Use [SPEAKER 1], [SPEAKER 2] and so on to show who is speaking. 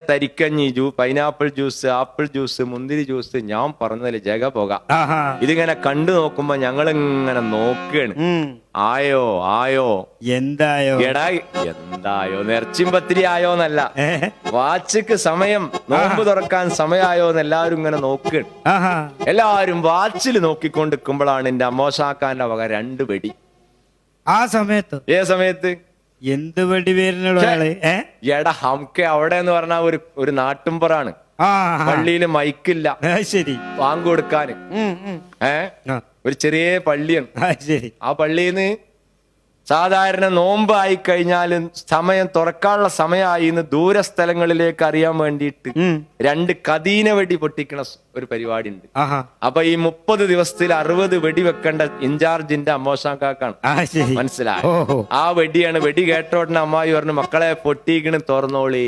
[SPEAKER 1] തരിക്കഞ്ഞി pineapple juice, apple juice, മുന്തിരി juice, ഞാൻ പറഞ്ഞതിൽ ജഗ പോകാം. ഇതിങ്ങനെ കണ്ടു നോക്കുമ്പോ ഞങ്ങളിങ്ങനെ നോക്കുകയാണ്. ആയോ ആയോ
[SPEAKER 2] എന്തായോ
[SPEAKER 1] എടാ എന്തായോ, നെർച്ചിം പത്തിരി ആയോന്നല്ല, വാച്ചിക്ക് സമയം, നോമ്പ് തുറക്കാൻ സമയമായോന്ന് എല്ലാവരും ഇങ്ങനെ നോക്കുകയാണ്. എല്ലാവരും വാച്ചിൽ നോക്കിക്കൊണ്ടിരിക്കുമ്പോഴാണ് എന്റെ അമ്മോശാക്കാന്റെ വക 2 വെടി.
[SPEAKER 2] ആ സമയത്ത്
[SPEAKER 1] സമയത്ത്
[SPEAKER 2] എന്ത് വെടി പേരിനുള്ളയാള്
[SPEAKER 1] എടാ ഹംക്കെ അവിടെ എന്ന് പറഞ്ഞ ഒരു നാട്ടുംപുറാണ്. പള്ളിയില് മൈക്കില്ല,
[SPEAKER 2] ശരി,
[SPEAKER 1] വാങ്ങ് കൊടുക്കാന്. ഒരു ചെറിയ പള്ളിയാണ്.
[SPEAKER 2] ശരി.
[SPEAKER 1] ആ പള്ളിന്ന് സാധാരണ നോമ്പ് ആയി കഴിഞ്ഞാലും സമയം തുറക്കാനുള്ള സമയമായി എന്ന് ദൂരസ്ഥലങ്ങളിലേക്ക് അറിയാൻ വേണ്ടിയിട്ട് 2 കദീന വെടി പൊട്ടിക്കണ ഒരു പരിപാടി ഉണ്ട്. അപ്പൊ ഈ 30 ദിവസത്തിൽ 60 വെടി വെക്കേണ്ട ഇൻചാർജിന്റെ അമ്മോശാക്കാണ്. മനസ്സിലായോ? ആ വെടിയാണ്. വെടി കേട്ടോടനെ അമ്മായി പറഞ്ഞു, മക്കളെ പൊട്ടിക്കണ് തുറന്നോളി.